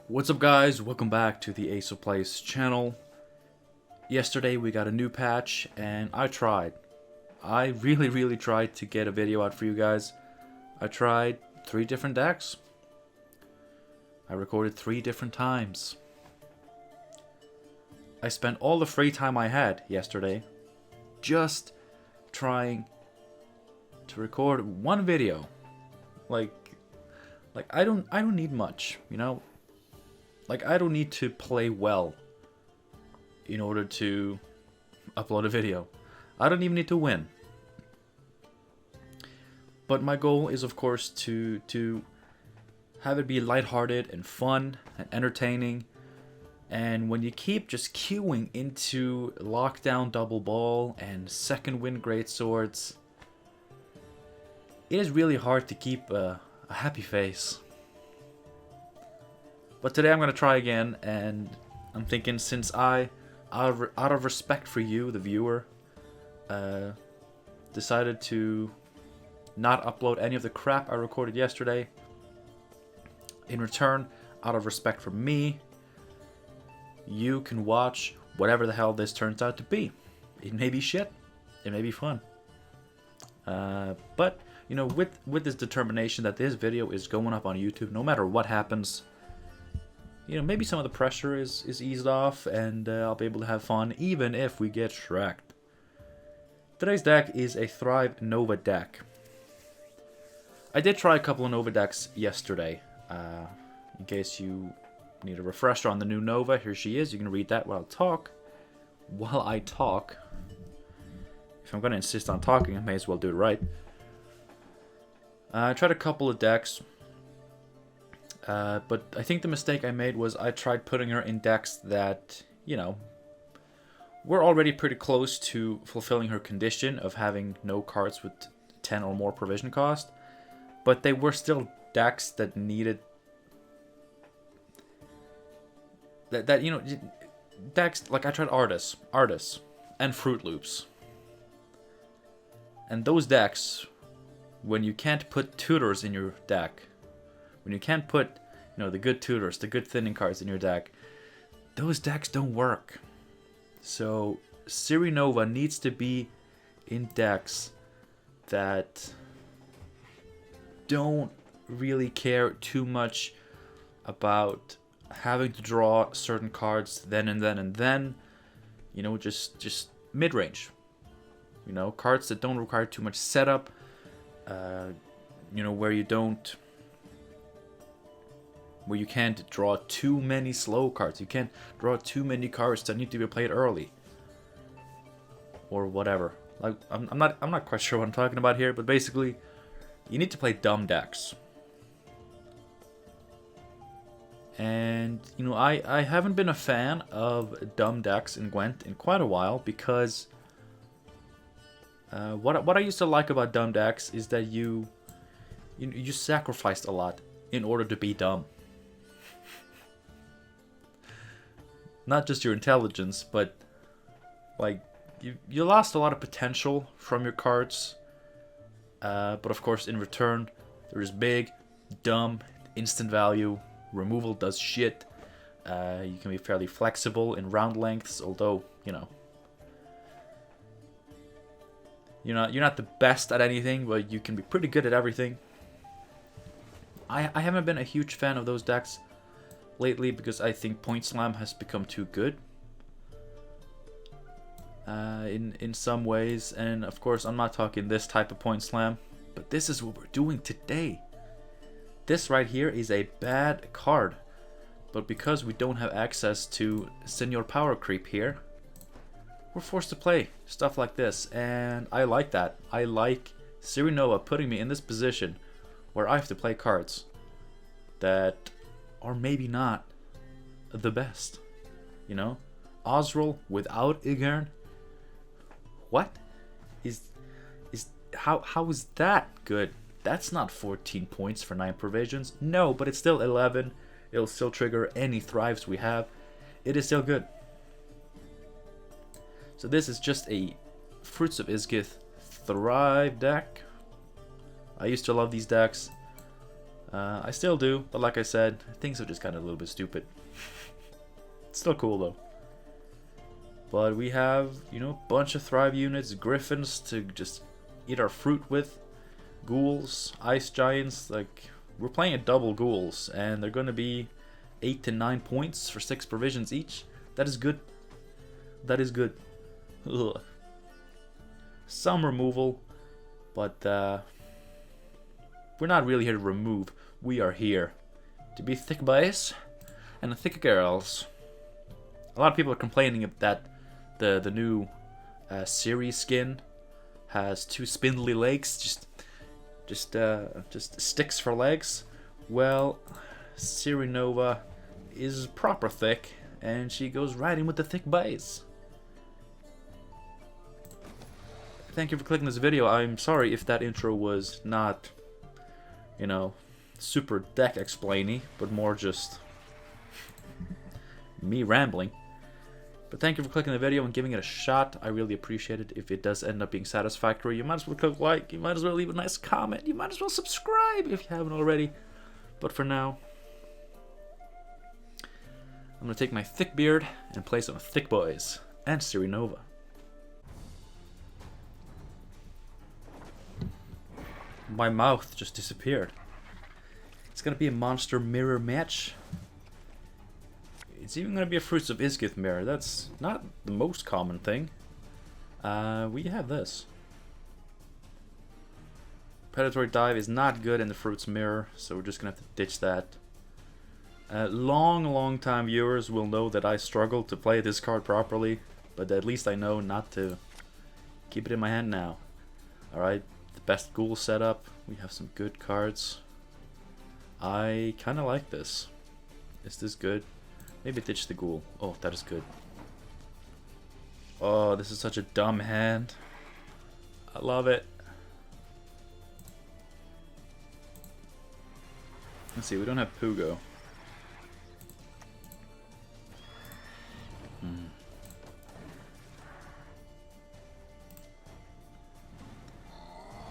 What's up guys, welcome back to the Ace of Plays channel. Yesterday we got a new patch and I really tried to get a video out for you guys. I tried 3 different decks. I recorded 3 different times. I spent all the free time I had yesterday just trying to record one video. Like I don't need much, you know? Like, I don't need to play well in order to upload a video. I don't even need to win. But my goal is, of course, to have it be lighthearted and fun and entertaining. And when you keep just queuing into Lockdown Double Ball and Second Wind Greatswords, it is really hard to keep a happy face. But today I'm going to try again, and I'm thinking since I, out of respect for you, the viewer, decided to not upload any of the crap I recorded yesterday. In return, out of respect for me, you can watch whatever the hell this turns out to be. It may be shit, it may be fun. But, you know, with this determination that this video is going up on YouTube, no matter what happens, you know, maybe some of the pressure is eased off, and I'll be able to have fun, even if we get shreked. Today's deck is a Thrive Nova deck. I did try a couple of Nova decks yesterday. In case you need a refresher on the new Nova, here she is. You can read that while I talk. If I'm going to insist on talking, I may as well do it right. I tried a couple of decks. But I think the mistake I made was I tried putting her in decks that, you know, were already pretty close to fulfilling her condition of having no cards with 10 or more provision cost. But they were still decks that needed... That you know, decks, like I tried Artis, and Fruit Loops. And those decks, when you can't put tutors in your deck, when you can't put, you know, the good tutors, the good thinning cards in your deck, those decks don't work. So Ciri Nova needs to be in decks that don't really care too much about having to draw certain cards then and then. You know, just mid-range. You know, cards that don't require too much setup. You know, where you can't draw too many slow cards. You can't draw too many cards that need to be played early. Or whatever. Like I'm not quite sure what I'm talking about here, but basically, you need to play dumb decks. And, you know, I haven't been a fan of dumb decks in Gwent in quite a while, because what I used to like about dumb decks is that you sacrificed a lot in order to be dumb. Not just your intelligence, but like you lost a lot of potential from your cards. But of course, in return, there's big, dumb, instant value. Removal does shit. You can be fairly flexible in round lengths, although, you know, you're not the best at anything, but you can be pretty good at everything. I haven't been a huge fan of those decks lately, because I think Point Slam has become too good in some ways. And of course, I'm not talking this type of Point Slam, but this is what we're doing today. This right here is a bad card, but because we don't have access to Senior Power Creep here, we're forced to play stuff like this, and I like that. I like Ciri Nova putting me in this position where I have to play cards that are maybe not the best. You know? Osril without Igern? What? How is that good? That's not 14 points for 9 provisions. No, but it's still 11. It'll still trigger any thrives we have. It is still good. So this is just a Fruits of Isgith Thrive deck. I used to love these decks. I still do, but like I said, things are just kind of a little bit stupid. It's still cool though. But we have, you know, a bunch of Thrive units, Griffins to just eat our fruit with, Ghouls, Ice Giants. Like, we're playing a double Ghouls, and they're going to be 8 to 9 points for 6 provisions each. That is good. That is good. Ugh. Some removal, but we're not really here to remove. We are here to be thick boys and thick girls. A lot of people are complaining that the new Ciri skin has 2 spindly legs, just sticks for legs. Well, Ciri Nova is proper thick, and she goes right in with the thick boys. Thank you for clicking this video. I'm sorry if that intro was not, you know, super deck explainy, but more just me rambling. But thank you for clicking the video and giving it a shot. I really appreciate it. If it does end up being satisfactory, you might as well click like, you might as well leave a nice comment, you might as well subscribe if you haven't already. But for now, I'm going to take my thick beard and play some thick boys and Ciri Nova. My mouth just disappeared. It's going to be a monster mirror match. It's even going to be a Fruits of Iskith mirror. That's not the most common thing. We have this. Predatory Dive is not good in the Fruits mirror, so we're just going to have to ditch that. Long time viewers will know that I struggle to play this card properly, but at least I know not to keep it in my hand now. Alright, the best ghoul setup. We have some good cards. I kind of like this. Is this good? Maybe ditch the ghoul. Oh, that is good. Oh, this is such a dumb hand. I love it. Let's see, we don't have Pugo.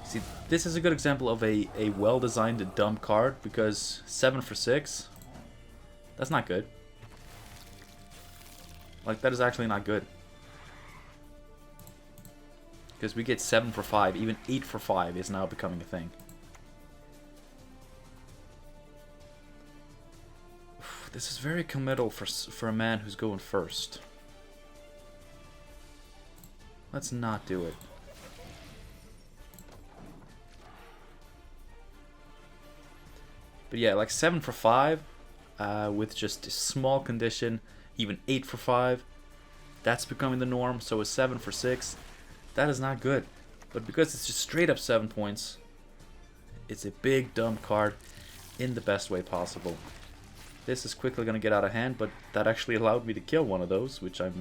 See, this is a good example of a well-designed dumb card, because 7 for 6, that's not good. Like, that is actually not good. Because we get 7 for 5, even 8 for 5 is now becoming a thing. This is very committal for a man who's going first. Let's not do it. But yeah, like 7 for 5 with just a small condition. Even 8 for 5, that's becoming the norm. So a 7 for 6, that is not good. But because it's just straight up 7 points, it's a big dumb card in the best way possible. This is quickly going to get out of hand, but that actually allowed me to kill one of those, which I'm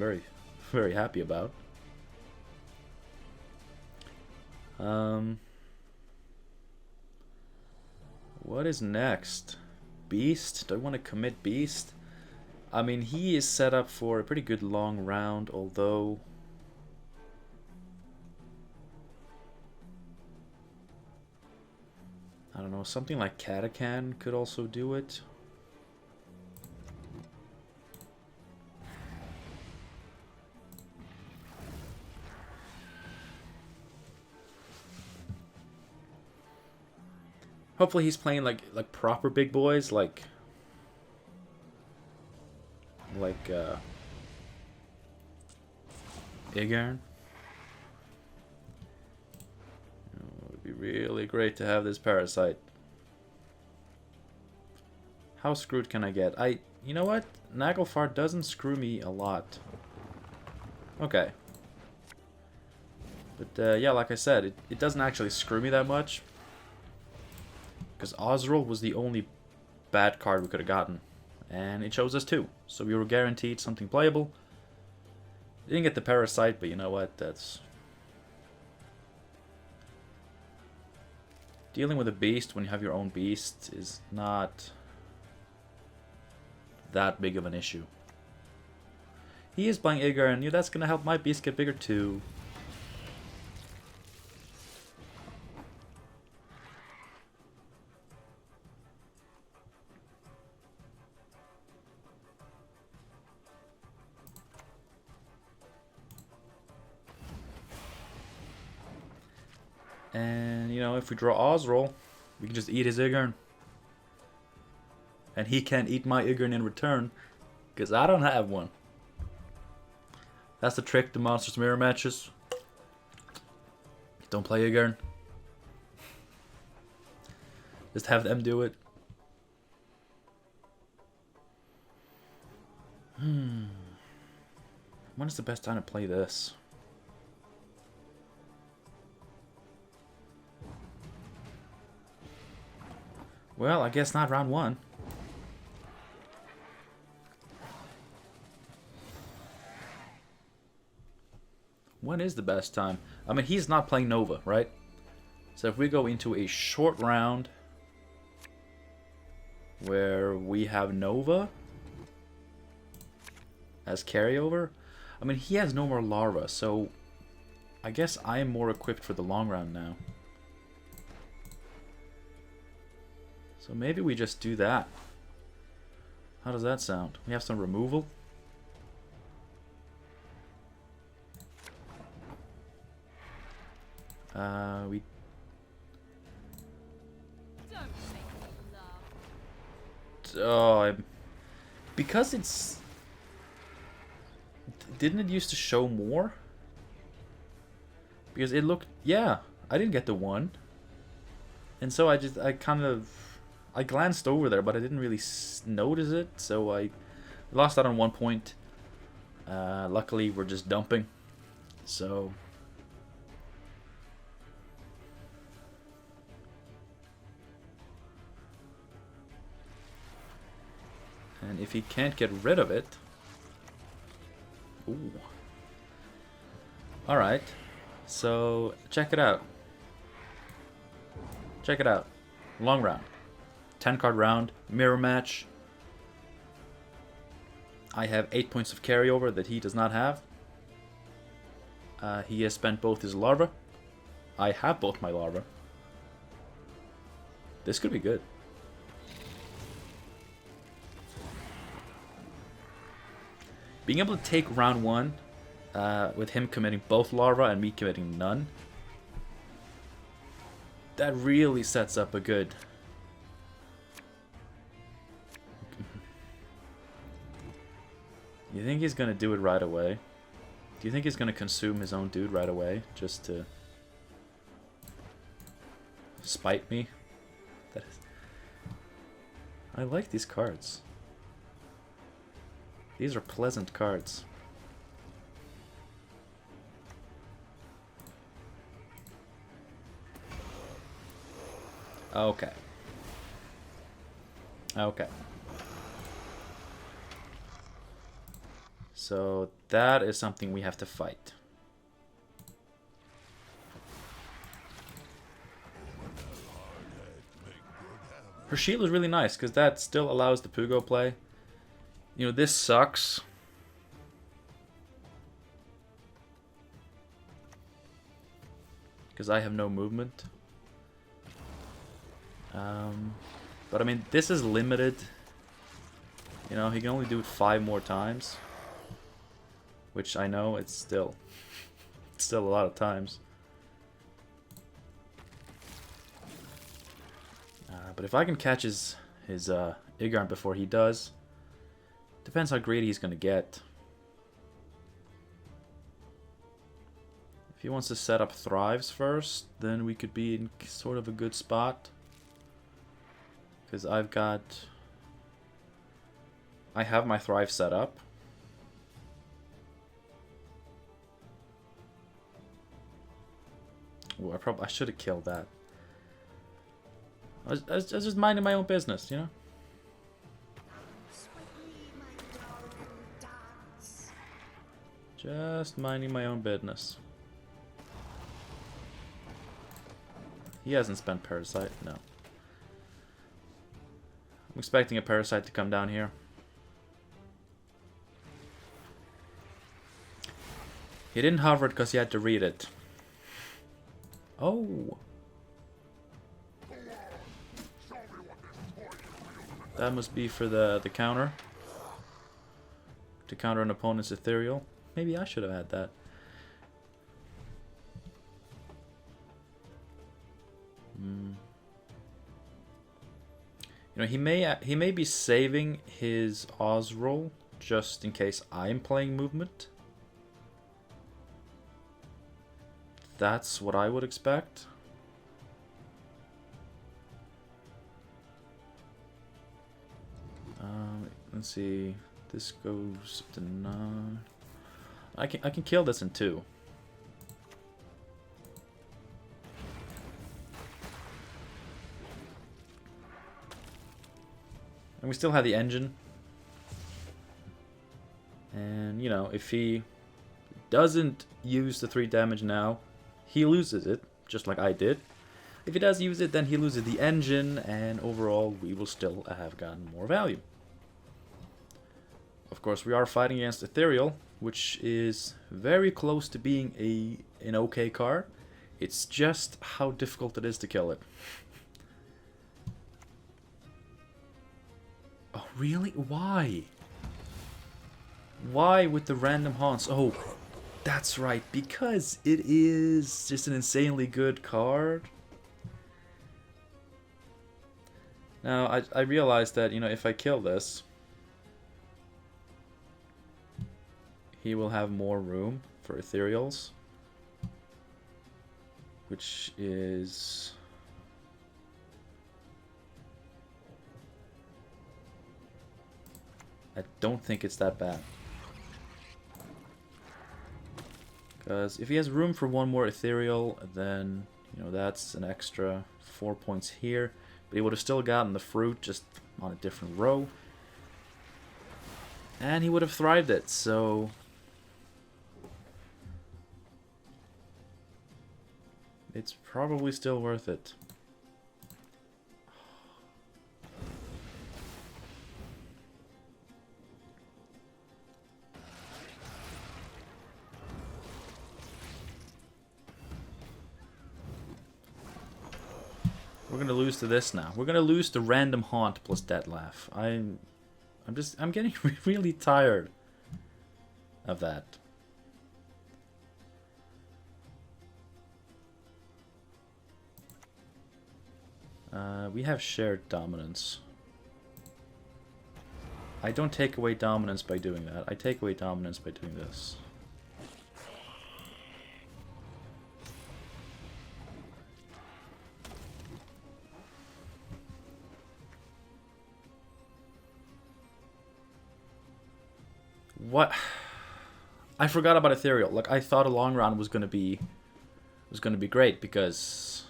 very happy about. What is next? Beast? Do I want to commit Beast? I mean, he is set up for a pretty good long round, although... I don't know, something like Katakan could also do it. Hopefully he's playing like proper big boys, like Igern. It would be really great to have this parasite. How screwed can I get? You know what? Naglfar doesn't screw me a lot. Okay. But yeah, like I said, it doesn't actually screw me that much. Because Osril was the only bad card we could have gotten. And it chose us 2. So we were guaranteed something playable. Didn't get the Parasite, but you know what? That's... Dealing with a beast when you have your own beast is not that big of an issue. He is playing Igor, and that's going to help my beast get bigger too. And, you know, if we draw Osroll, we can just eat his Igern. And he can't eat my Igern in return, because I don't have one. That's the trick to Monsters Mirror matches. Don't play Igern. Just have them do it. When is the best time to play this? Well, I guess not round 1. When is the best time? I mean, he's not playing Nova, right? So if we go into a short round where we have Nova as carryover, I mean, he has no more Larva, so I guess I am more equipped for the long round now. So maybe we just do that. How does that sound? We have some removal. We... Because it's... Didn't it used to show more? Because it looked... Yeah, I didn't get the 1. And so I glanced over there, but I didn't really notice it, so I lost out on 1 point. Luckily, we're just dumping. So... And if he can't get rid of it... Ooh. Alright. So, check it out. Check it out. Long round. 10 card round. Mirror match. I have 8 points of carryover that he does not have. He has spent both his larva. I have both my larva. This could be good. Being able to take round 1 with him committing both larva and me committing none, that really sets up a good... You think he's going to do it right away? Do you think he's going to consume his own dude right away just to spite me? That is... I like these cards. These are pleasant cards. Okay. Okay. So that is something we have to fight. Her shield is really nice because that still allows the Pugo play. You know, this sucks. Because I have no movement. But I mean, this is limited. You know, he can only do it 5 more times. Which I know, it's still a lot of times. But if I can catch his Iggarn before he does, depends how greedy he's going to get. If he wants to set up Thrives first, then we could be in sort of a good spot. Because I have my Thrive set up. Ooh, I should have killed that. I was just minding my own business, you know? Just minding my own business. He hasn't spent Parasite, no. I'm expecting a Parasite to come down here. He didn't hover it because he had to read it. Oh! That must be for the counter. To counter an opponent's ethereal. Maybe I should have had that. You know, he may be saving his Oz roll just in case I'm playing movement. That's what I would expect. Let's see. This goes to 9. I can kill this in 2. And we still have the engine. And, you know, if he doesn't use the 3 damage now, he loses it, just like I did. If he does use it, then he loses the engine, and overall, we will still have gotten more value. Of course, we are fighting against Ethereal, which is very close to being an okay card. It's just how difficult it is to kill it. Oh, really? Why? Why with the random haunts? Oh, that's right, because it is just an insanely good card. Now, I realized that, you know, if I kill this, he will have more room for Ethereals, which is... I don't think it's that bad. Because if he has room for 1 more Ethereal, then, you know, that's an extra 4 points here. But he would have still gotten the fruit, just on a different row. And he would have thrived it, so... it's probably still worth it. We're gonna lose to this now. We're gonna lose to Random Haunt plus Dead Laugh. I'm getting really tired of that. We have shared dominance. I don't take away dominance by doing that. I take away dominance by doing this. What? I forgot about Ethereal. Like, I thought a long round was gonna be great because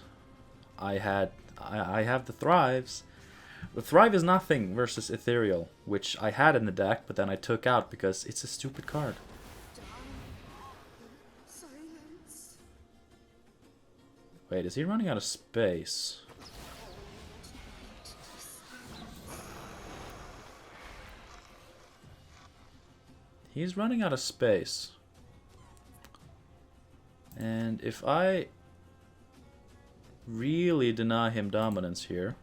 I have the Thrives. The Thrive is nothing versus Ethereal, which I had in the deck, but then I took out because it's a stupid card. Wait, is he running out of space? He's running out of space. And if I really deny him dominance here...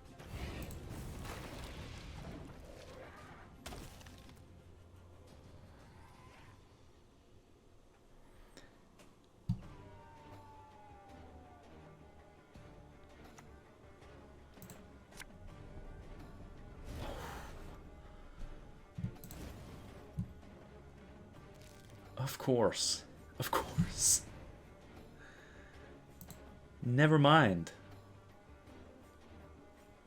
Of course. Of course. Never mind.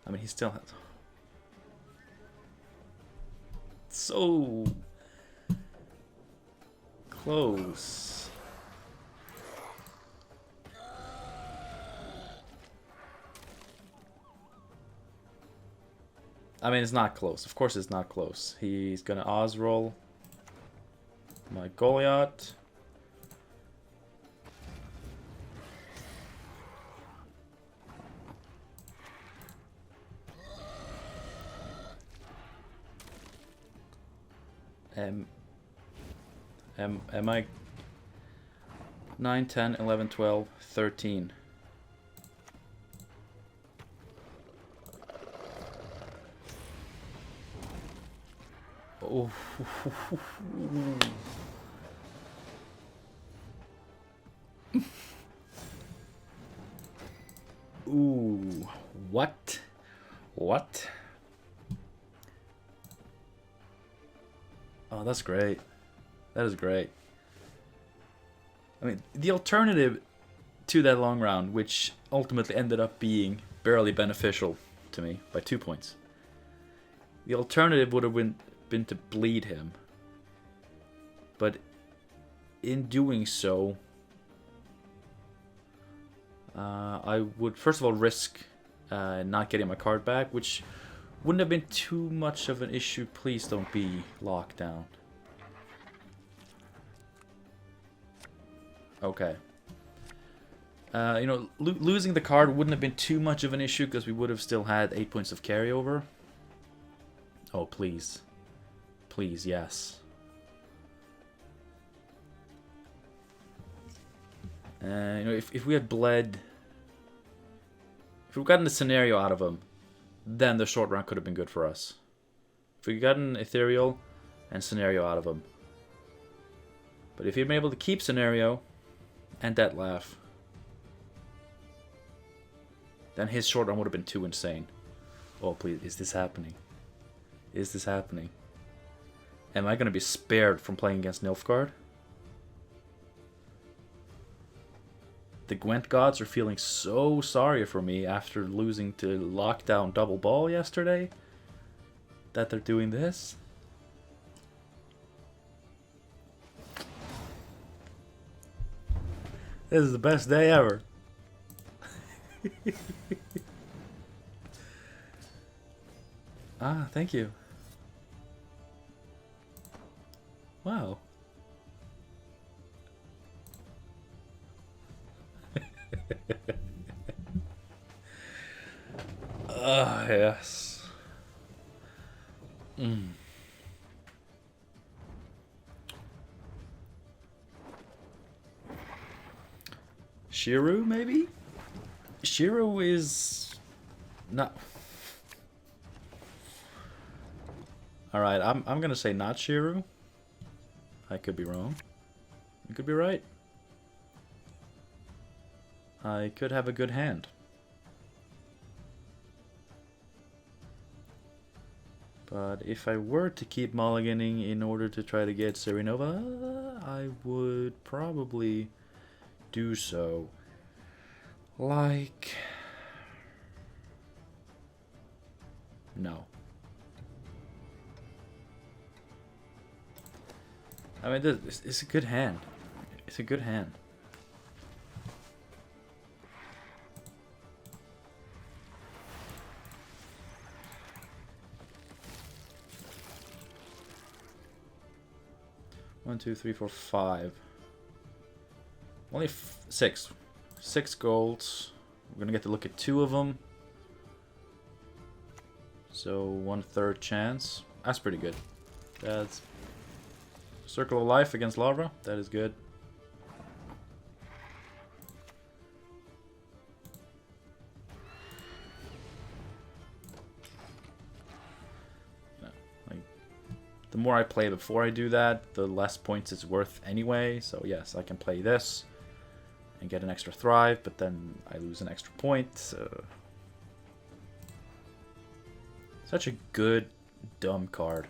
I mean, he still has... so... close. I mean, it's not close. Of course it's not close. He's gonna Oz roll my Goliath. Am I 9, 10, 11, 12, 13? Oh. Ooh. What? What? Oh, that's great. That is great. I mean, the alternative to that long round, which ultimately ended up being barely beneficial to me by 2 points. The alternative would have been to bleed him. But in doing so, I would first of all risk not getting my card back, which wouldn't have been too much of an issue. Please don't be locked down. Okay. You know, losing the card wouldn't have been too much of an issue because we would have still had 8 points of carryover. Oh, please. Please, yes. You know, if we had bled... If we'd gotten a scenario out of him, then the short round could have been good for us. If we'd gotten ethereal and scenario out of him. But if he'd been able to keep scenario and that laugh, then his short run would have been too insane. Oh, please, is this happening? Is this happening? Am I going to be spared from playing against Nilfgaard? The Gwent gods are feeling so sorry for me after losing to lockdown double ball yesterday that they're doing this. This is the best day ever. Ah, thank you. Wow. Ah, yes. Shiru, maybe? Shiru is not... Alright, I'm gonna say not Shiru. I could be wrong. You could be right. I could have a good hand. But if I were to keep mulliganing in order to try to get Ciri Nova, I would probably do so. Like... No. I mean, this is a good hand. It's a good hand. One, two, three, four, five. Only six. 6 golds. We're gonna get to look at 2 of them. So 1/3 chance. That's pretty good. That's Circle of Life against Larva. That is good. The more I play before I do that, the less points it's worth anyway. So yes, I can play this and get an extra thrive, but then I lose an extra point. So such a good, dumb card.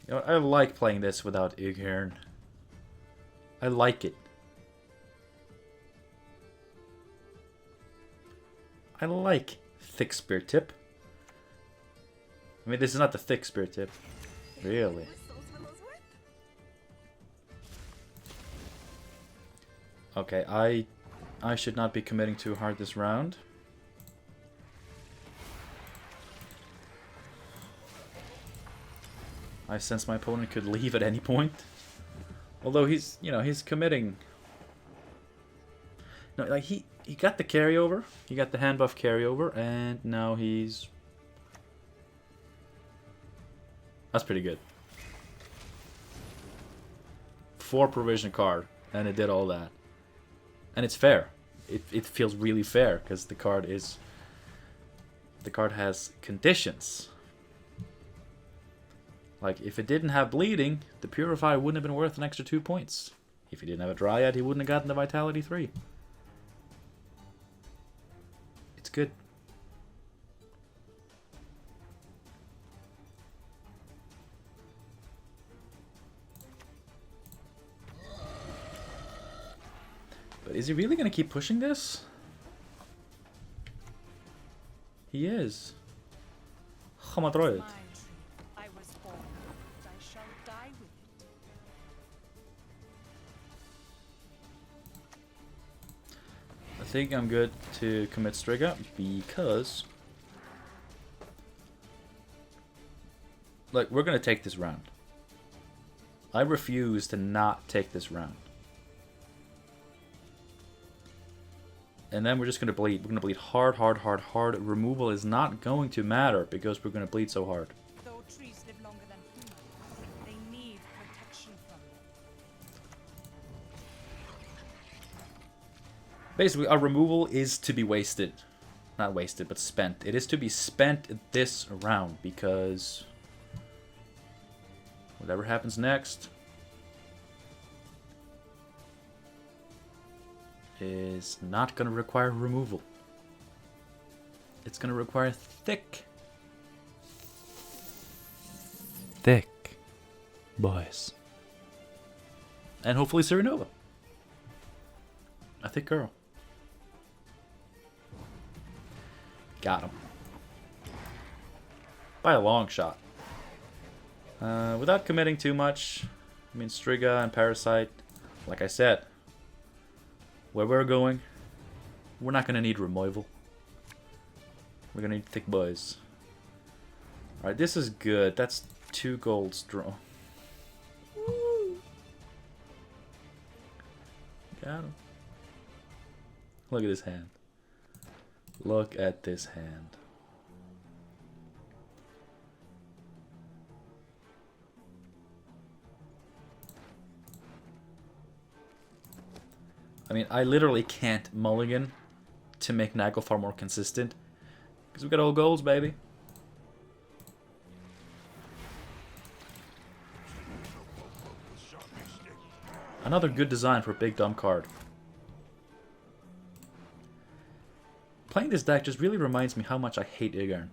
You know, I like playing this without Ighern. I like it. I like Thick Spear Tip. I mean, this is not the Thick Spear Tip. Really. Okay, I should not be committing too hard this round. I sense my opponent could leave at any point. Although he's, you know, he's committing. No, like he got the carryover. He got the hand buff carryover, and now he's... That's pretty good. 4 provision card, and it did all that. And it's fair. It feels really fair, because the card is... The card has conditions. Like, if it didn't have bleeding, the Purify wouldn't have been worth an extra 2 points. If he didn't have a Dryad, he wouldn't have gotten the Vitality 3. It's good. is he really gonna keep pushing this? He is. Hamadroid. I was born. I shall die with it. I think I'm good to commit Striga because, like, we're gonna take this round. I refuse to not take this round. And then we're just gonna bleed. We're gonna bleed hard, hard, hard, hard. Removal is not going to matter because we're gonna bleed so hard. Though trees live longer than humans, they need protection from them. Basically, our removal is to be wasted. Not wasted, but spent. It is to be spent this round because whatever happens next is not going to require removal. It's going to require thick boys. And hopefully Ciri. A thick girl. Got him. By a long shot. Without committing too much, I mean, Striga and Parasite, like I said, where we're going, we're not going to need removal. We're going to need thick boys. Alright, this is good. That's 2 golds draw. Woo! Got him. Look at this hand. Look at this hand. I mean, I literally can't mulligan to make Naglfar more consistent. Because we got all golds, baby. Another good design for a big dumb card. Playing this deck just really reminds me how much I hate Igern.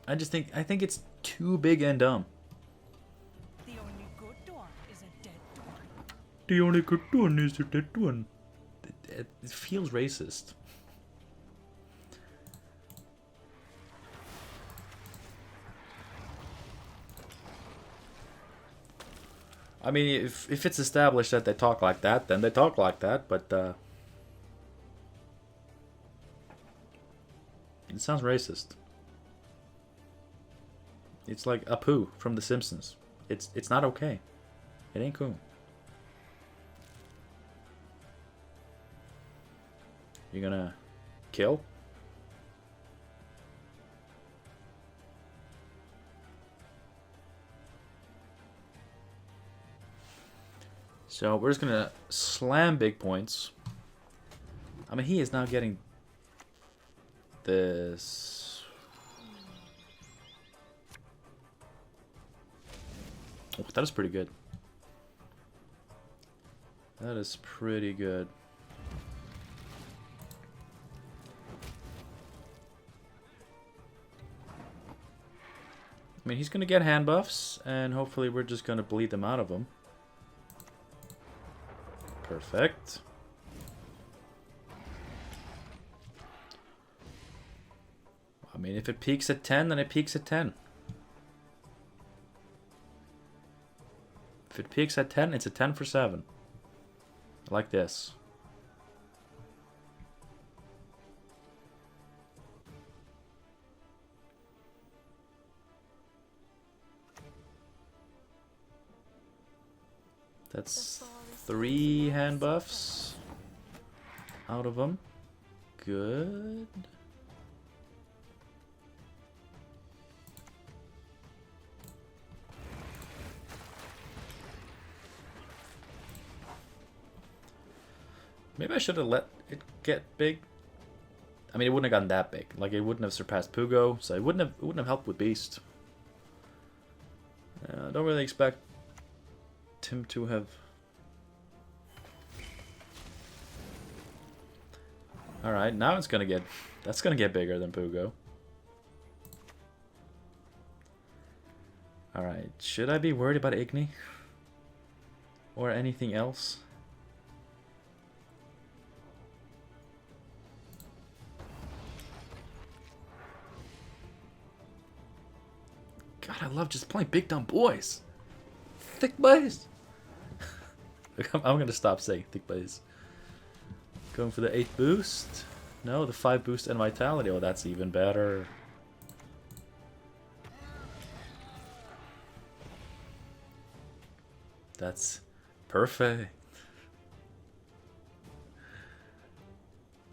I think it's too big and dumb. The only good one is a dead one. The only good one is a dead one. It feels racist. I mean, if it's established that they talk like that, then they talk like that, but it sounds racist. It's like Apu from The Simpsons. It's not okay. It ain't cool. You gonna kill? So we're just gonna slam big points. I mean, he is now getting this. Oh, that is pretty good. That is pretty good. I mean, he's gonna get hand buffs, and hopefully we're just gonna bleed them out of him. Perfect. I mean, if it peaks at 10, then it peaks at 10. If it peaks at 10, it's a 10 for 7. Like this. That's 3 hand buffs out of them. Good. Maybe I should have let it get big. I mean, it wouldn't have gotten that big. Like, it wouldn't have surpassed Pugo, so it wouldn't have helped with Beast. I don't really expect him to have. Alright, now it's gonna get. That's gonna get bigger than Pugo. Alright, should I be worried about Igni? or anything else. God, I love just playing big dumb boys. Thick boys. I'm gonna stop saying thick boys. Going for the 8 boost. No, the 5 boost and vitality. Oh, that's even better. That's perfect.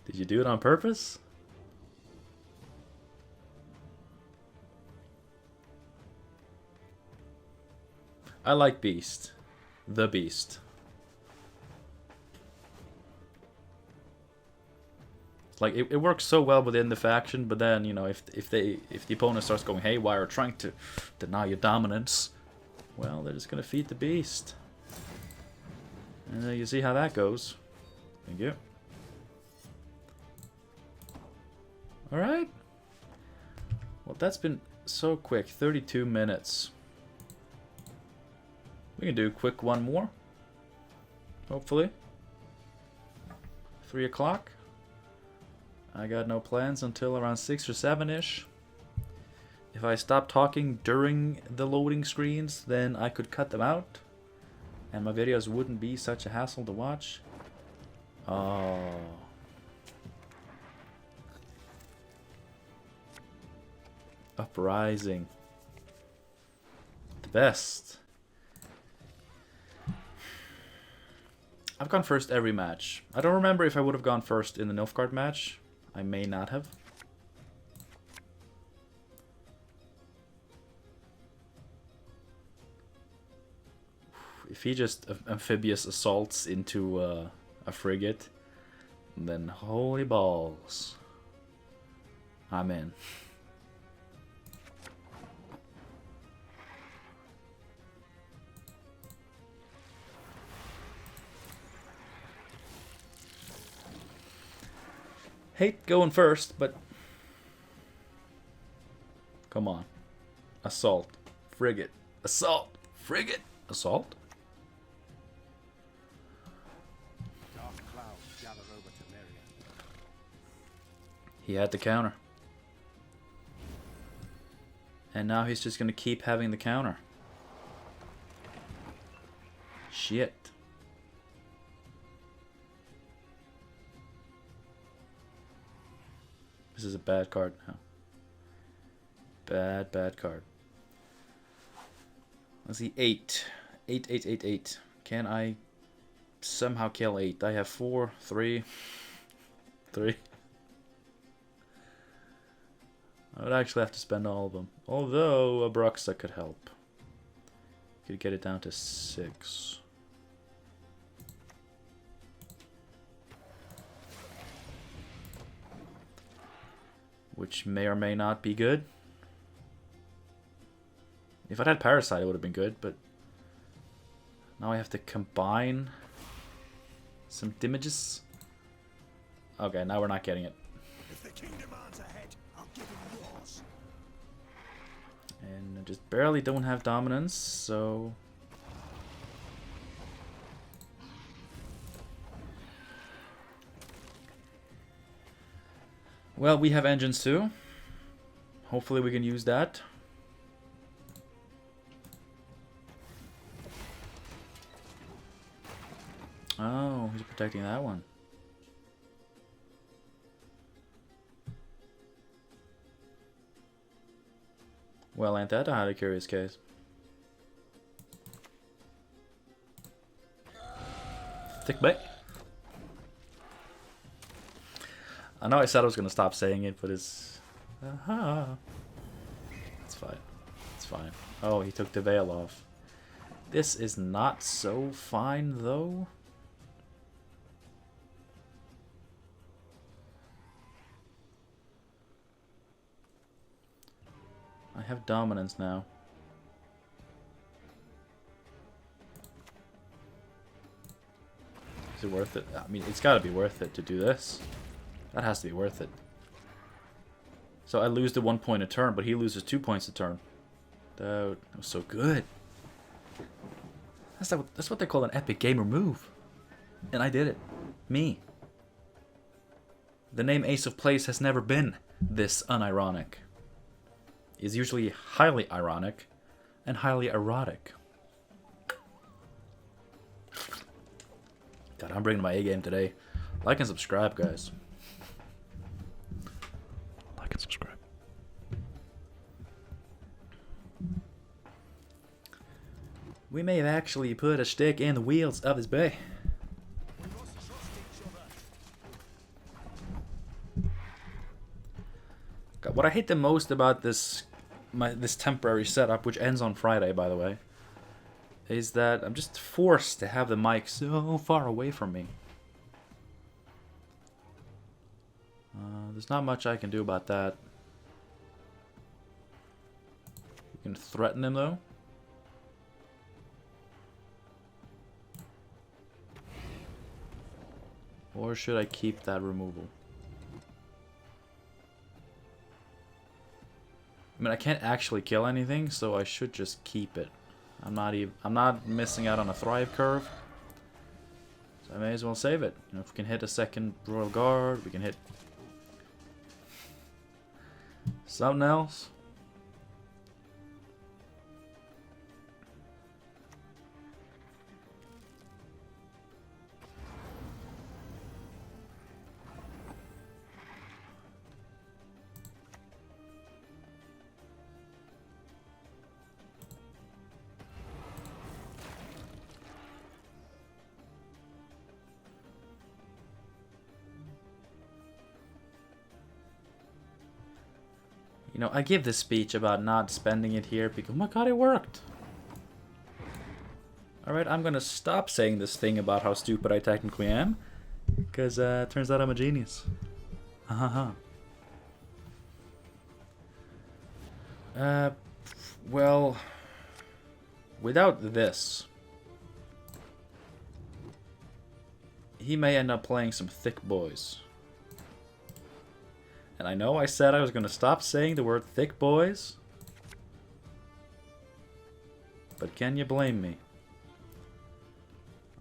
Did you do it on purpose? I like Beast. The Beast. Like it works so well within the faction, but then, you know, if the opponent starts going haywire trying to deny your dominance, well, they're just gonna feed the Beast. And you see how that goes. Thank you. Alright. Well, that's been so quick. 32 minutes. We can do a quick one more. Hopefully. 3 o'clock. I got no plans until around 6 or 7-ish. If I stop talking during the loading screens, then I could cut them out. And my videos wouldn't be such a hassle to watch. Oh. Uprising. The best. I've gone first every match. I don't remember if I would have gone first in the Nilfgaard match. I may not have. If he just amphibious assaults into a frigate, then holy balls. I'm in. Hate going first, but come on. Assault. Frigate. Assault. Frigate. Assault. Dark clouds gather over Temeria. He had the counter. And now he's just going to keep having the counter. Shit. This is a bad card now. Bad card. Let's see, 8. 8, 8, 8, 8. Can I somehow kill 8? I have 4, 3, 3. I would actually have to spend all of them. Although a Bruxa could help. Could get it down to 6. Which may or may not be good. If I'd had Parasite, it would have been good, but now I have to combine some damages. Okay, now we're not getting it. If the king demands a head, I'll give him yours. And I just barely don't have dominance, so... Well, we have engines too. Hopefully we can use that. Oh, he's protecting that one. Well, ain't that a highly curious case? Thick bait. I know I said I was going to stop saying it, but it's... It's fine. It's fine. Oh, he took the veil off. This is not so fine, though. I have dominance now. Is it worth it? I mean, it's got to be worth it to do this. That has to be worth it. So I lose the 1 point a turn, but he loses 2 points a turn. That was so good. That's what they call an epic gamer move. And I did it. Me. The name Ace of Place has never been this unironic. It's usually highly ironic and highly erotic. God, I'm bringing my A game today. Like and subscribe, guys. Like and subscribe. We may have actually put a stick in the wheels of his bay. God, what I hate the most about this temporary setup, which ends on Friday, by the way, is that I'm just forced to have the mic so far away from me. There's not much I can do about that. You can threaten him, though. Or should I keep that removal? I mean, I can't actually kill anything, so I should just keep it. I'm not missing out on a thrive curve. So I may as well save it. You know, if we can hit a second Royal Guard, we can hit something else. You know, I give this speech about not spending it here because, oh my god, it worked. Alright, I'm gonna stop saying this thing about how stupid I technically am. Because it turns out I'm a genius. Haha. Well, without this, he may end up playing some thick boys. And I know I said I was going to stop saying the word thick boys. But can you blame me?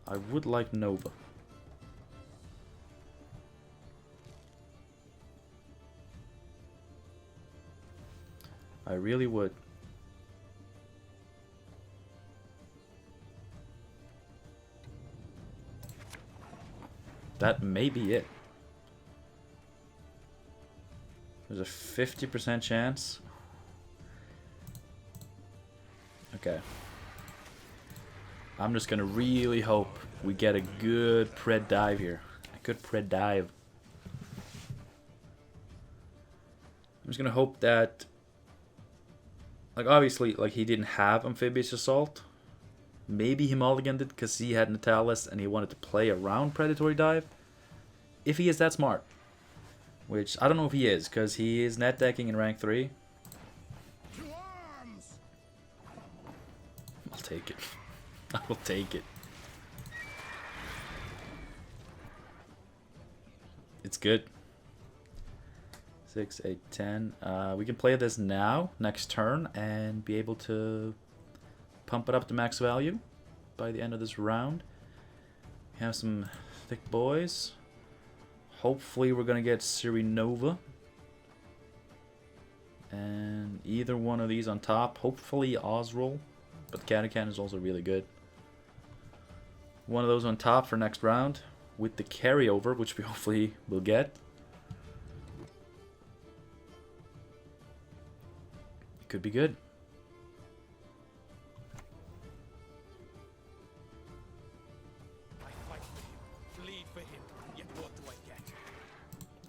I would like Nova. I really would. That may be it. There's a 50% chance. Okay. I'm just gonna really hope we get a good pred dive here. A good pred dive. I'm just gonna hope that, like, obviously, like, he didn't have Amphibious Assault. Maybe he mulliganed it because he had Natalis and he wanted to play around Predatory Dive. If he is that smart. Which, I don't know if he is, because he is net decking in rank 3. I'll take it. I will take it. It's good. 6, 8, 10. We can play this now, next turn, and be able to pump it up to max value by the end of this round. We have some thick boys. Hopefully we're going to get Ciri Nova. And either one of these on top. Hopefully Osrol. But Catacan is also really good. One of those on top for next round. With the carryover, which we hopefully will get. It could be good.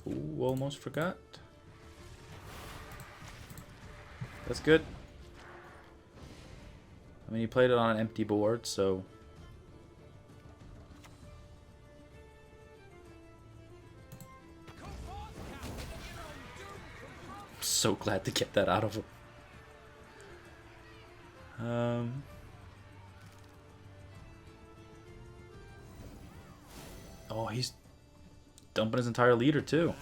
Ooh, almost forgot. That's good. I mean, he played it on an empty board, so... I'm so glad to get that out of him. Oh, he's dumping his entire leader too.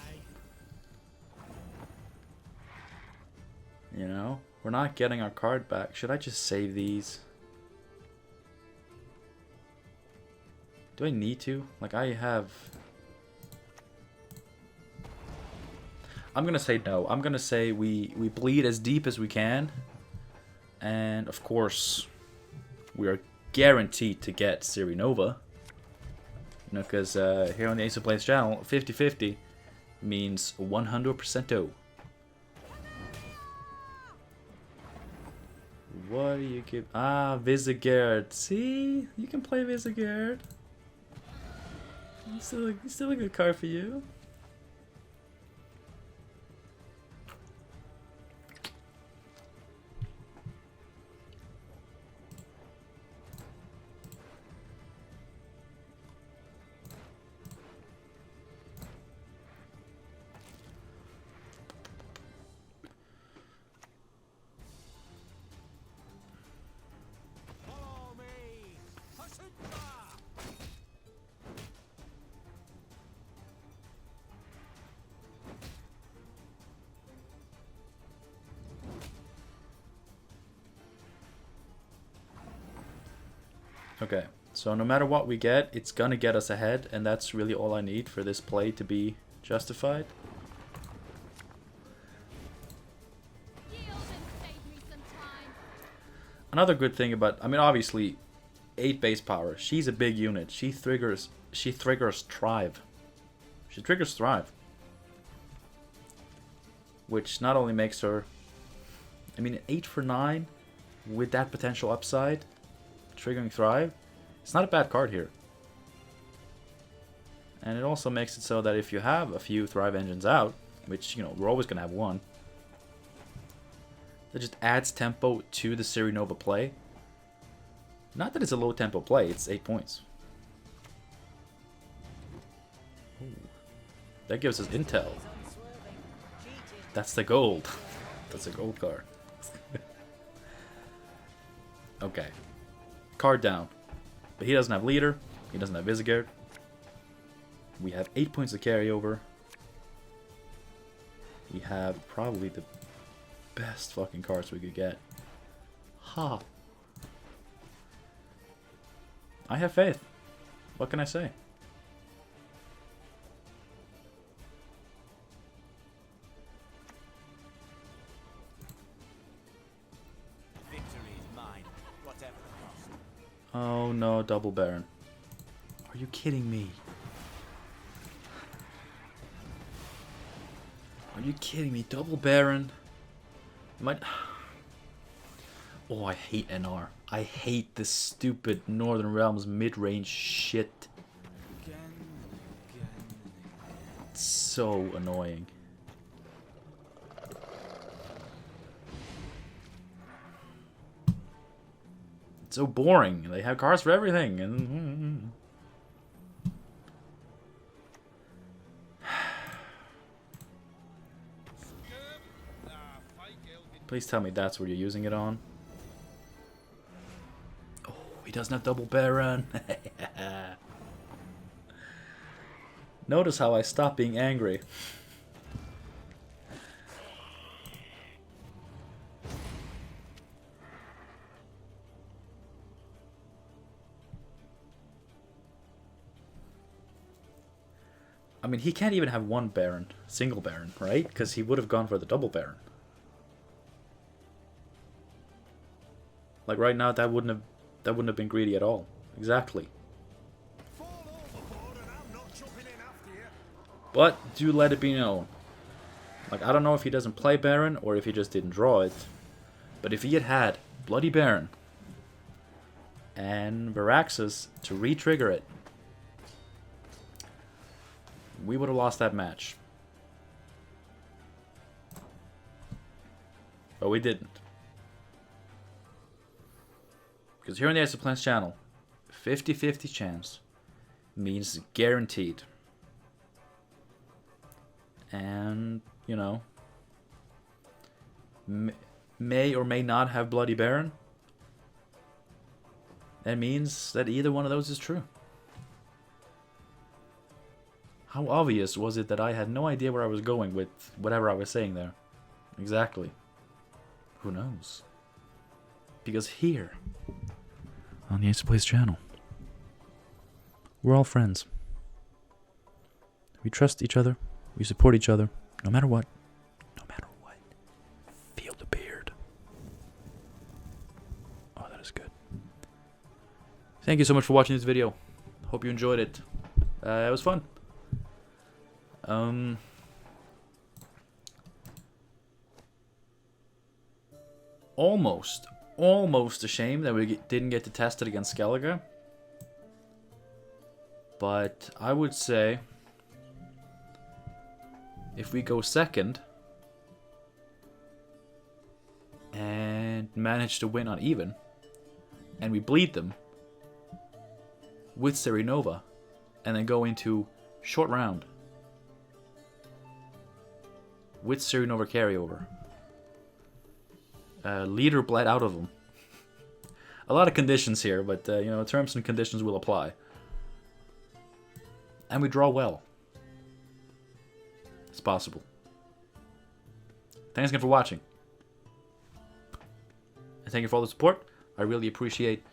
You know, we're not getting our card back. Should I just save these? Do I need to? Like, I have... I'm gonna say no. I'm gonna say we bleed as deep as we can. And, of course, we are guaranteed to get Ciri Nova. You know, because here on the Ace of Blades channel, 50-50 means 100% O. What do you give? Ah, Visigard. See? You can play Visigard. Still a good card for you. Follow me! Hashunta! Okay, so no matter what we get, it's gonna get us ahead, and that's really all I need for this play to be justified. Another good thing about, I mean, obviously, 8 base power. She's a big unit. She triggers Thrive. She triggers Thrive. Which not only makes her, I mean, 8 for 9 with that potential upside, triggering Thrive, it's not a bad card here. And it also makes it so that if you have a few Thrive engines out, which, you know, we're always going to have one, that just adds tempo to the Ciri Nova play. Not that it's a low tempo play, it's 8 points. Ooh. That gives us intel. That's the gold. That's a gold card. Okay. Card down. But he doesn't have leader. He doesn't have Visigard. We have 8 points of carryover. We have probably the best fucking cards we could get. Ha. I have faith. What can I say? Victory is mine, whatever the cost. Oh no, double Baron. Are you kidding me? Are you kidding me? Double Baron? Might... Oh, I hate NR. I hate this stupid Northern Realms mid-range shit. Again and again and again. It's so annoying. It's so boring. They have cards for everything. And please tell me that's what you're using it on. Oh, he doesn't have double Baron. Notice how I stopped being angry. I mean, he can't even have one Baron, single Baron, right? Because he would have gone for the double Baron. Like right now, that wouldn't have been greedy at all. Exactly. Fall overboard and I'm not jumping in after you. But do let it be known. Like, I don't know if he doesn't play Baron or if he just didn't draw it. But if he had had Bloody Baron and Varaxis to re-trigger it, we would have lost that match. But we didn't. Because here on the Ace of Plants channel, 50-50 chance means guaranteed. And, you know, may or may not have Bloody Baron. That means that either one of those is true. How obvious was it that I had no idea where I was going with whatever I was saying there? Exactly. Who knows? Because here, on the Ace of Plays channel, We're all friends. We trust each other. We support each other. No matter what. No matter what. Feel the beard. Oh, that is good. Thank you so much for watching this video. Hope you enjoyed it. It was fun. Almost a shame that we didn't get to test it against Skellige. But I would say if we go second and manage to win on even, and we bleed them with Ciri Nova, and then go into short round with Ciri Nova carryover. Leader bled out of them. A lot of conditions here, but you know, terms and conditions will apply. And we draw well. It's possible. Thanks again for watching. And thank you for all the support. I really appreciate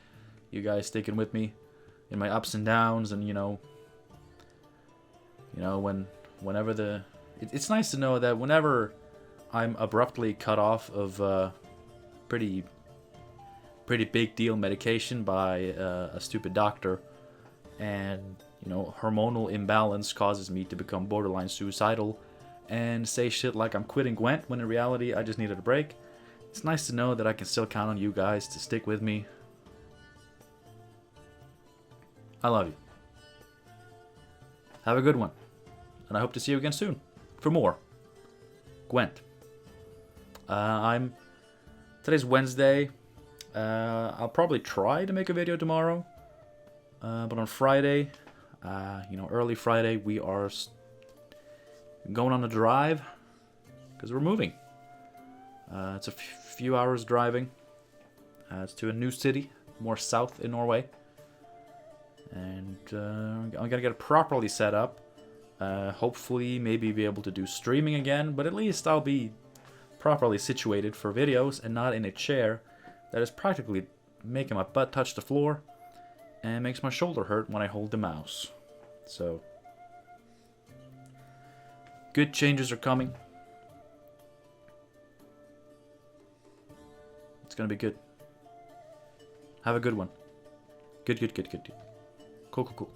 you guys sticking with me in my ups and downs, and you know, whenever the it's nice to know that whenever I'm abruptly cut off of pretty big deal medication by a stupid doctor, and you know, hormonal imbalance causes me to become borderline suicidal and say shit like I'm quitting Gwent when in reality I just needed a break. It's nice to know that I can still count on you guys to stick with me. I love you. Have a good one. And I hope to see you again soon for more Gwent. Today's Wednesday. I'll probably try to make a video tomorrow. But on Friday, you know, early Friday, we are going on a drive because we're moving. It's a few hours driving. It's to a new city, more south in Norway. And I'm going to get it properly set up. Hopefully, maybe be able to do streaming again, but at least I'll be properly situated for videos and not in a chair that is practically making my butt touch the floor and makes my shoulder hurt when I hold the mouse. So, good changes are coming. It's gonna be good. Have a good one. Good. Cool.